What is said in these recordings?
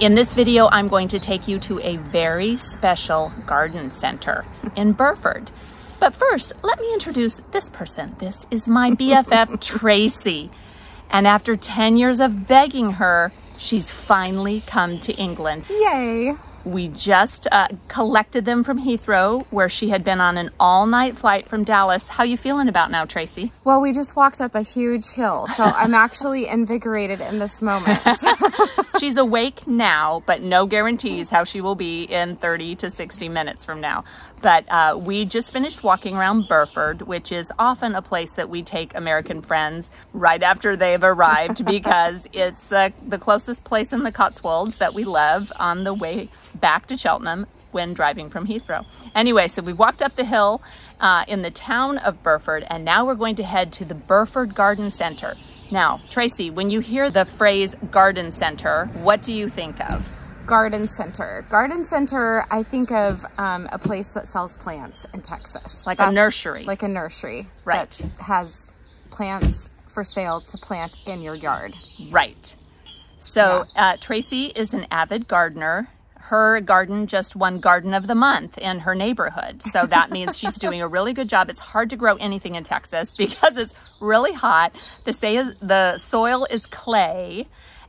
In this video, I'm going to take you to a very special garden center in Burford. But first, let me introduce this person. This is my BFF Tracy. And after 10 years of begging her, she's finally come to England. Yay! We just collected them from Heathrow, where she had been on an all-night flight from Dallas. How you feeling about now, Tracy? Well, we just walked up a huge hill, so I'm actually invigorated in this moment. She's awake now, but no guarantees how she will be in 30 to 60 minutes from now. But we just finished walking around Burford, which is often a place that we take American friends right after they've arrived because it's the closest place in the Cotswolds that we love on the way back to Cheltenham when driving from Heathrow. Anyway, so we walked up the hill in the town of Burford, and now we're going to head to the Burford Garden Center. Now, Tracy, when you hear the phrase garden center, what do you think of? Garden center. Garden center, I think of a place that sells plants in Texas. Like a nursery. Like a nursery. Right. That has plants for sale to plant in your yard. Right. So Tracy is an avid gardener. Her garden just won Garden of the Month in her neighborhood. So that means she's doing a really good job. It's hard to grow anything in Texas because it's really hot. The soil is clay.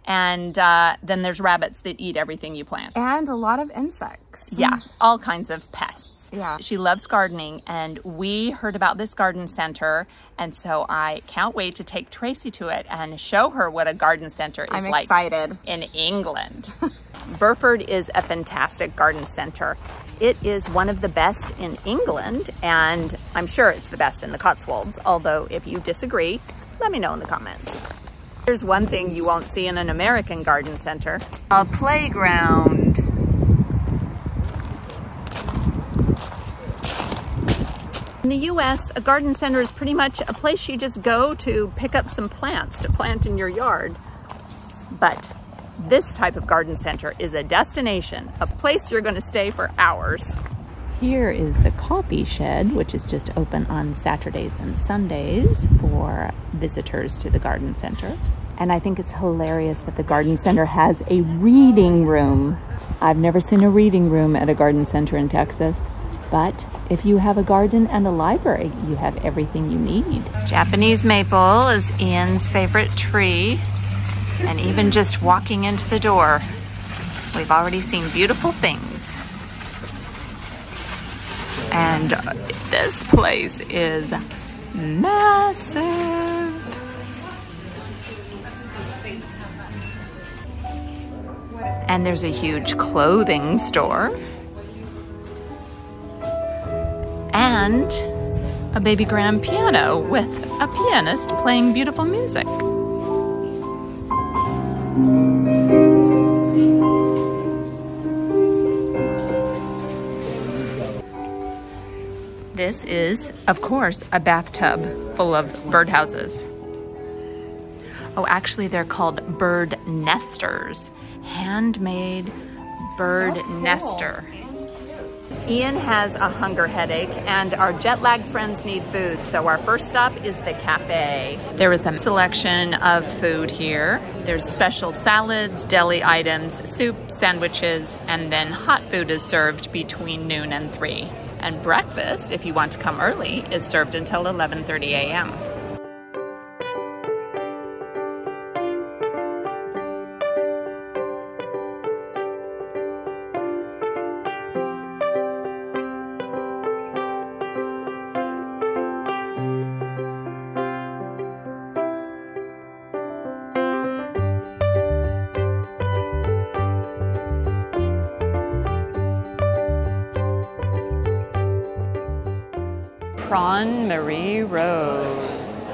And then there's rabbits that eat everything you plant. And a lot of insects. Yeah, all kinds of pests. Yeah. She loves gardening, and we heard about this garden center, and so I can't wait to take Tracy to it and show her what a garden center is like. I'm excited. In England. Burford is a fantastic garden center. It is one of the best in England, and I'm sure it's the best in the Cotswolds, although if you disagree, let me know in the comments. Here's one thing you won't see in an American garden center. A playground. In the US, a garden center is pretty much a place you just go to pick up some plants to plant in your yard. But this type of garden center is a destination, a place you're going to stay for hours. Here is the coffee shed, which is just open on Saturdays and Sundays for visitors to the garden center. And I think it's hilarious that the garden center has a reading room. I've never seen a reading room at a garden center in Texas, but if you have a garden and a library, you have everything you need. Japanese maple is Ian's favorite tree. And even just walking into the door, we've already seen beautiful things. And this place is massive. And there's a huge clothing store. And a baby grand piano with a pianist playing beautiful music. This is, of course, a bathtub full of birdhouses. Oh, actually, they're called bird nesters. Handmade bird nester. Ian has a hunger headache, and our jet-lagged friends need food, so our first stop is the cafe. There is a selection of food here. There's special salads, deli items, soup, sandwiches, and then hot food is served between noon and 3. And breakfast, if you want to come early, is served until 11:30 a.m. Prawn Marie Rose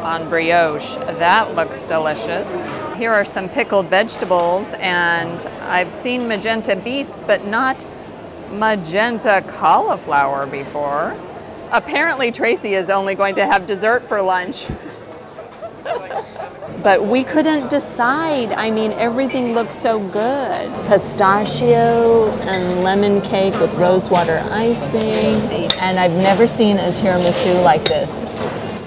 on brioche. That looks delicious. Here are some pickled vegetables, and I've seen magenta beets, but not magenta cauliflower before. Apparently Tracy is only going to have dessert for lunch. But we couldn't decide. I mean, everything looks so good. Pistachio and lemon cake with rosewater icing. And I've never seen a tiramisu like this.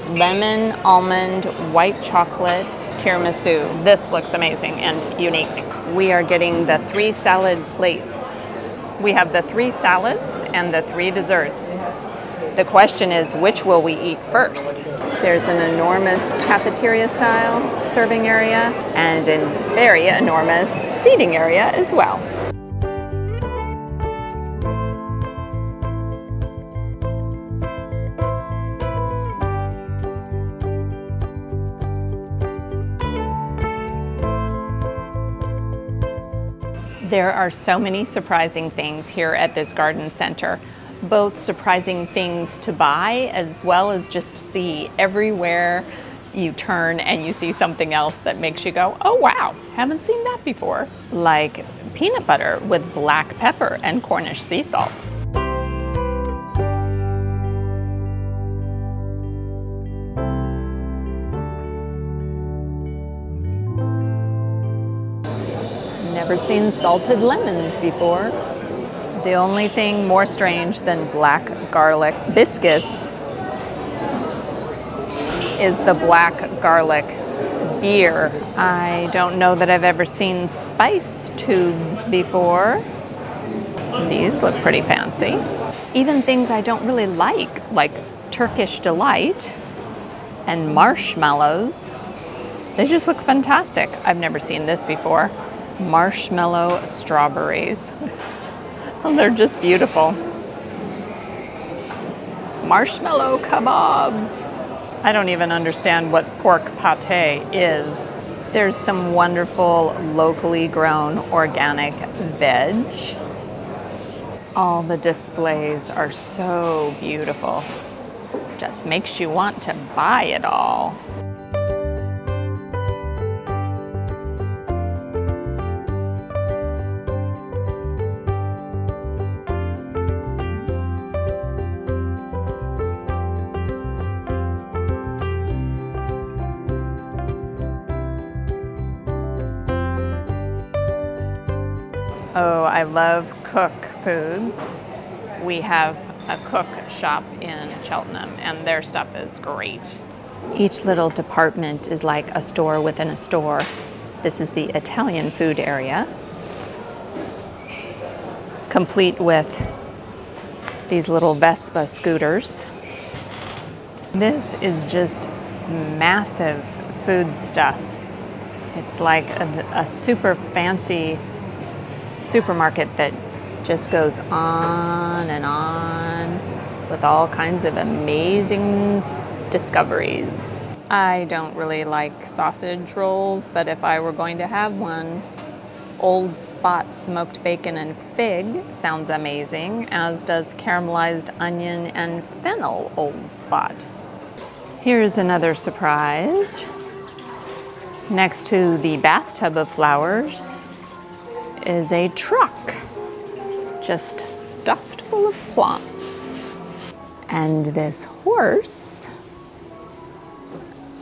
Lemon, almond, white chocolate tiramisu. This looks amazing and unique. We are getting the 3 salad plates. We have the 3 salads and the 3 desserts. The question is, which will we eat first? There's an enormous cafeteria-style serving area and a very enormous seating area as well. There are so many surprising things here at this garden center, both surprising things to buy as well as just see. Everywhere you turn and you see something else that makes you go, oh wow, haven't seen that before. Like peanut butter with black pepper and Cornish sea salt. Never seen salted lemons before. The only thing more strange than black garlic biscuits is the black garlic beer. I don't know that I've ever seen spice tubes before. These look pretty fancy. Even things I don't really like Turkish Delight and marshmallows. They just look fantastic. I've never seen this before. Marshmallow strawberries. They're just beautiful. Marshmallow kebabs. I don't even understand what pork pate is. There's some wonderful locally grown organic veg. All the displays are so beautiful. Just makes you want to buy it all. Oh, I love Cook Foods. We have a Cook shop in Cheltenham and their stuff is great. Each little department is like a store within a store. This is the Italian food area, complete with these little Vespa scooters. This is just massive food stuff. It's like a super fancy supermarket that just goes on and on with all kinds of amazing discoveries. I don't really like sausage rolls, but if I were going to have one, Old Spot smoked bacon and fig sounds amazing, as does caramelized onion and fennel Old Spot. Here's another surprise. Next to the bathtub of flowers is a truck just stuffed full of plants. And this horse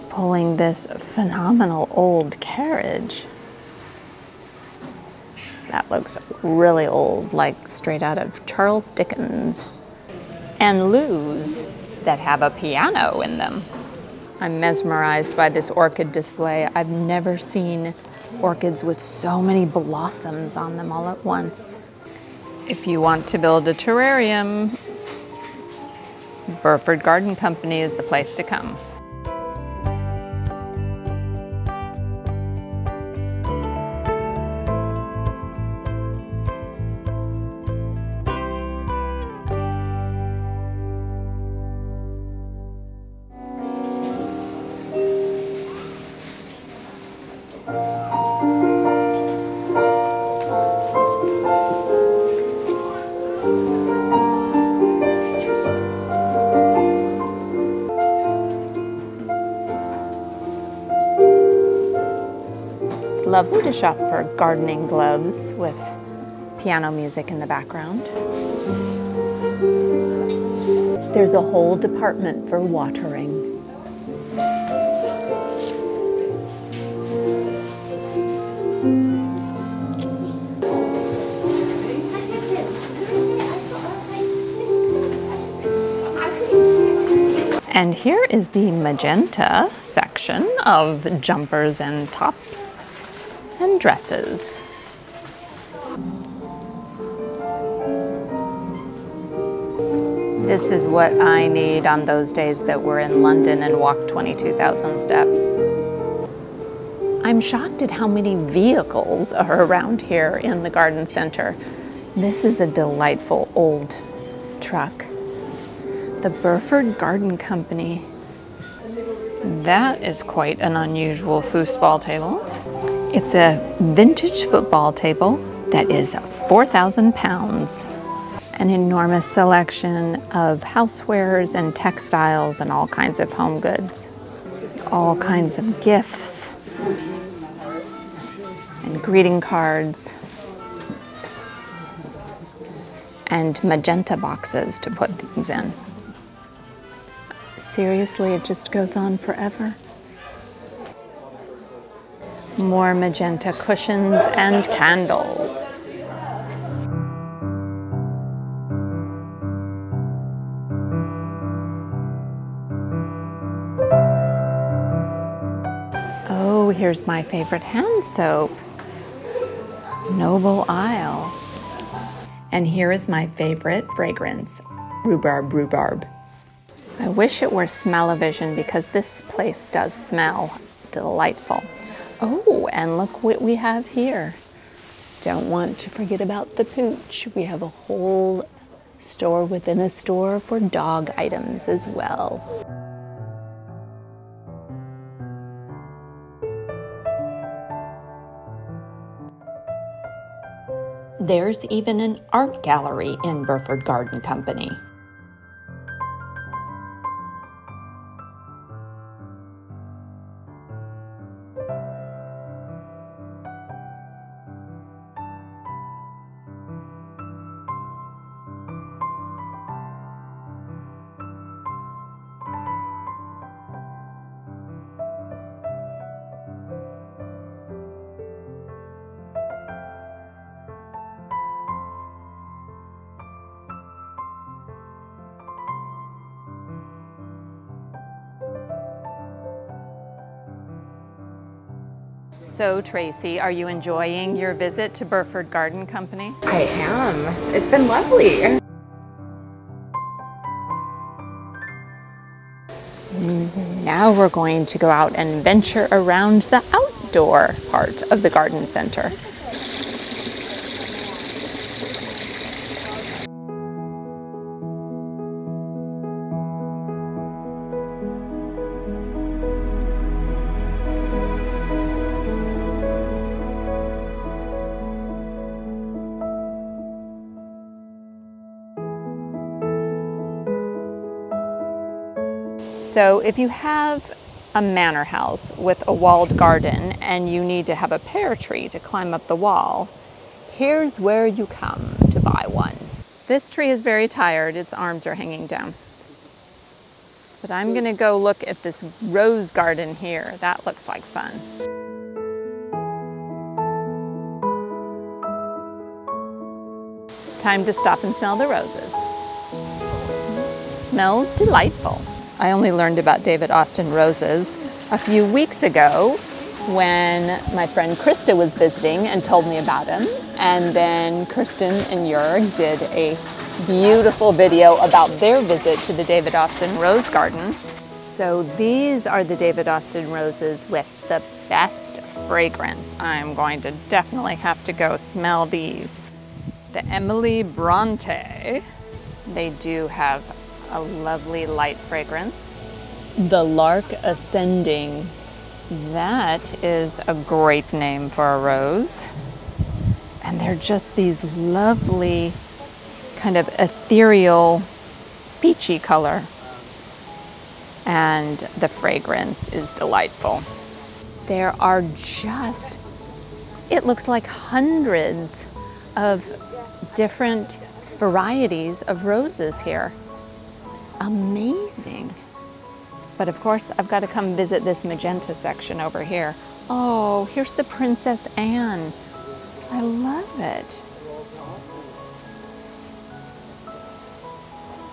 pulling this phenomenal old carriage. That looks really old, like straight out of Charles Dickens. And loos that have a piano in them. I'm mesmerized by this orchid display. I've never seen orchids with so many blossoms on them all at once. If you want to build a terrarium, Burford Garden Company is the place to come. It's lovely to shop for gardening gloves with piano music in the background. There's a whole department for watering. And here is the magenta section of jumpers and tops and dresses. This is what I need on those days that we're in London and walk 22,000 steps. I'm shocked at how many vehicles are around here in the garden center. This is a delightful old truck. The Burford Garden Company. That is quite an unusual foosball table. It's a vintage football table that is 4,000 pounds. An enormous selection of housewares and textiles and all kinds of home goods. All kinds of gifts and greeting cards and magenta boxes to put things in. Seriously, it just goes on forever. More magenta cushions and candles. Oh, here's my favorite hand soap, Noble Isle. And here is my favorite fragrance, Rhubarb Rhubarb. I wish it were smell-o-vision because this place does smell delightful. Oh, and look what we have here. Don't want to forget about the pooch. We have a whole store within a store for dog items as well. There's even an art gallery in Burford Garden Company. So, Tracy, are you enjoying your visit to Burford Garden Company? I am. It's been lovely. Now we're going to go out and venture around the outdoor part of the garden center. So if you have a manor house with a walled garden and you need to have a pear tree to climb up the wall, here's where you come to buy one. This tree is very tired, its arms are hanging down. But I'm gonna go look at this rose garden here. That looks like fun. Time to stop and smell the roses. Smells delightful. I only learned about David Austin roses a few weeks ago when my friend Krista was visiting and told me about him. And then Kirsten and Jörg did a beautiful video about their visit to the David Austin Rose Garden. So these are the David Austin roses with the best fragrance. I'm going to definitely have to go smell these. The Emily Bronte, they do have a lovely light fragrance. The Lark Ascending, that is a great name for a rose. And they're just these lovely kind of ethereal peachy color. And the fragrance is delightful. There are just, it looks like hundreds of different varieties of roses here. Amazing. But of course, I've got to come visit this magenta section over here. Oh, here's the Princess Anne. I love it.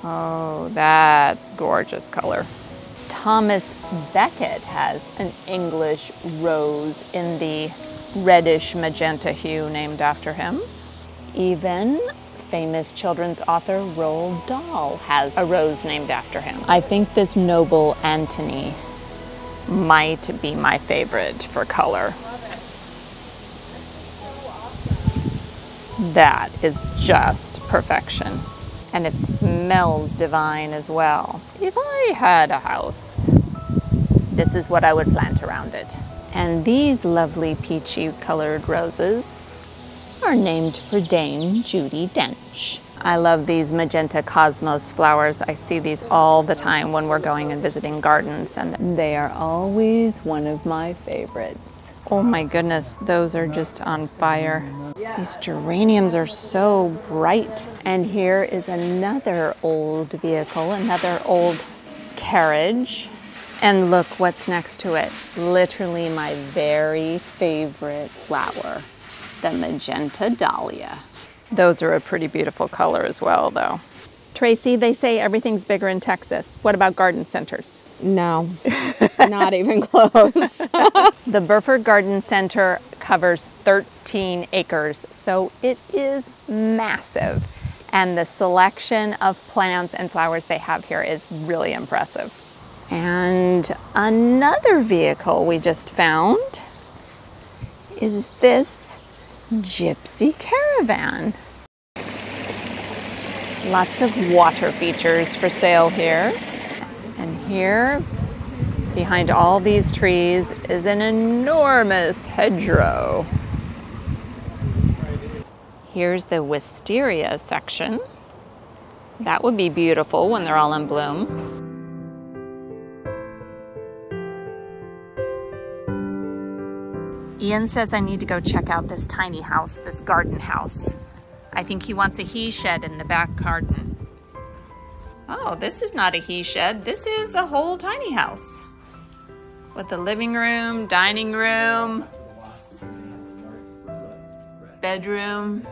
Oh, that's gorgeous color. Thomas Becket has an English rose in the reddish magenta hue named after him. Even famous children's author Roald Dahl has a rose named after him. I think this Noble Antony might be my favorite for color. That is just perfection. And it smells divine as well. If I had a house, this is what I would plant around it. And these lovely peachy colored roses are named for Dame Judy Dench. I love these magenta cosmos flowers. I see these all the time when we're going and visiting gardens, and they are always one of my favorites. Oh my goodness, those are just on fire. These geraniums are so bright. And here is another old vehicle, another old carriage. And look what's next to it. Literally my very favorite flower, the magenta dahlia. Those are a pretty beautiful color as well, though. Tracy, they say everything's bigger in Texas. What about garden centers? No, not even close. The Burford Garden Center covers 13 acres, so it is massive. And the selection of plants and flowers they have here is really impressive. And another vehicle we just found is this gypsy caravan. Lots of water features for sale here. And here, behind all these trees, is an enormous hedgerow. Here's the wisteria section. That would be beautiful when they're all in bloom. Ian says I need to go check out this tiny house, this garden house. I think he wants a he shed in the back garden. Oh, this is not a he shed. This is a whole tiny house with a living room, dining room, bedroom,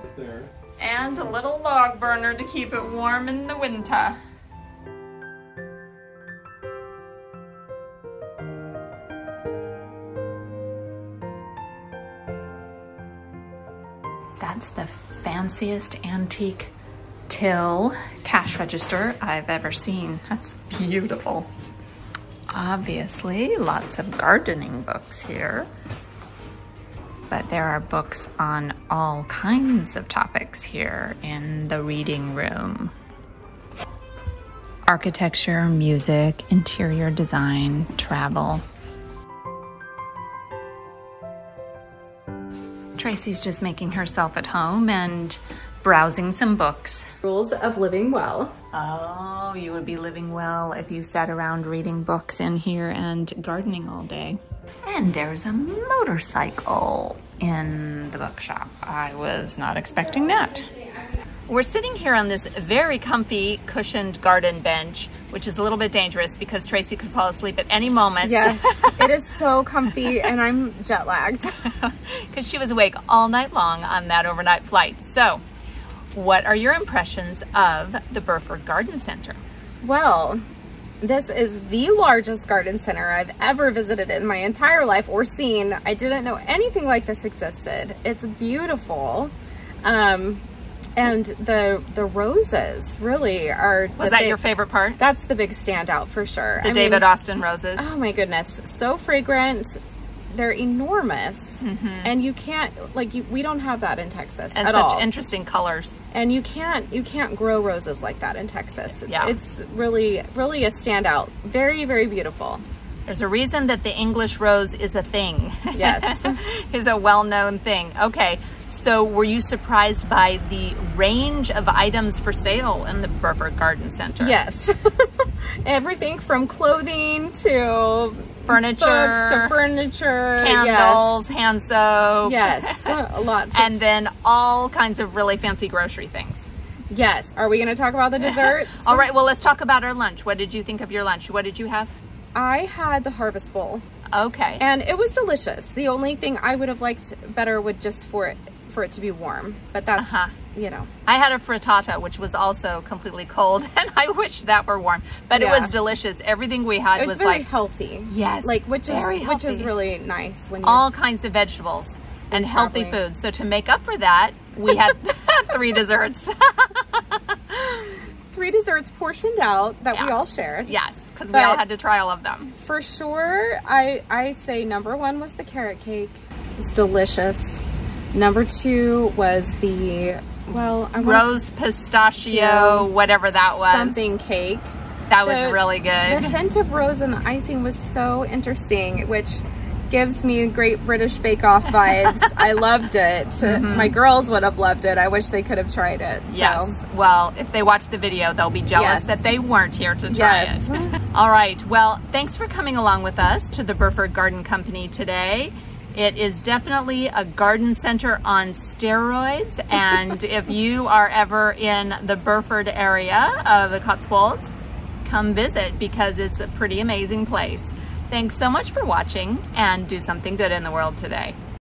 and a little log burner to keep it warm in the winter. That's the fanciest antique till cash register I've ever seen. That's beautiful. Obviously, lots of gardening books here, but there are books on all kinds of topics here in the reading room. Architecture, music, interior design, travel. Tracy's just making herself at home and browsing some books. Rules of living well. Oh, you would be living well if you sat around reading books in here and gardening all day. And there's a motorcycle in the bookshop. I was not expecting that. We're sitting here on this very comfy cushioned garden bench, which is a little bit dangerous because Tracy could fall asleep at any moment. Yes, it is so comfy and I'm jet lagged. Because she was awake all night long on that overnight flight. So, what are your impressions of the Burford Garden Center? Well, this is the largest garden center I've ever visited in my entire life or seen. I didn't know anything like this existed. It's beautiful. And the roses really are... Was that your favorite part? That's the big standout for sure. The David Austin roses. Oh my goodness. So fragrant. They're enormous. And you can't, like, we don't have that in Texas and at all. And such interesting colors. And you can't grow roses like that in Texas. Yeah. It's really, really a standout. Very, very beautiful. There's a reason that the English rose is a thing. Yes. Is a well-known thing. Okay. So were you surprised by the range of items for sale in the Burford Garden Center? Yes. Everything from clothing to furniture, books to furniture, candles, hand soap. Yes, lots. And then all kinds of really fancy grocery things. Yes. Are we going to talk about the desserts? All right, well, let's talk about our lunch. What did you think of your lunch? What did you have? I had the Harvest Bowl. Okay. And it was delicious. The only thing I would have liked better would just for it to be warm, but that's, you know. I had a frittata, which was also completely cold, and I wish that were warm, but it was delicious. Everything we had was very like healthy. Yes, like which is really nice when you all kinds of vegetables and healthy foods. So to make up for that, We had 3 desserts. 3 desserts portioned out that we all shared. Yes, because we all had to try all of them. For sure, I'd say number 1 was the carrot cake. It was delicious. Number 2 was the, well, rose pistachio, whatever that was. Something cake. That was really good. The hint of rose in the icing was so interesting, which gives me Great British Bake Off vibes. I loved it. My girls would have loved it. I wish they could have tried it. Yes. Well, if they watch the video, they'll be jealous that they weren't here to try it. All right. Well, thanks for coming along with us to the Burford Garden Company today. It is definitely a garden center on steroids. And if you are ever in the Burford area of the Cotswolds, come visit because it's a pretty amazing place. Thanks so much for watching, and do something good in the world today.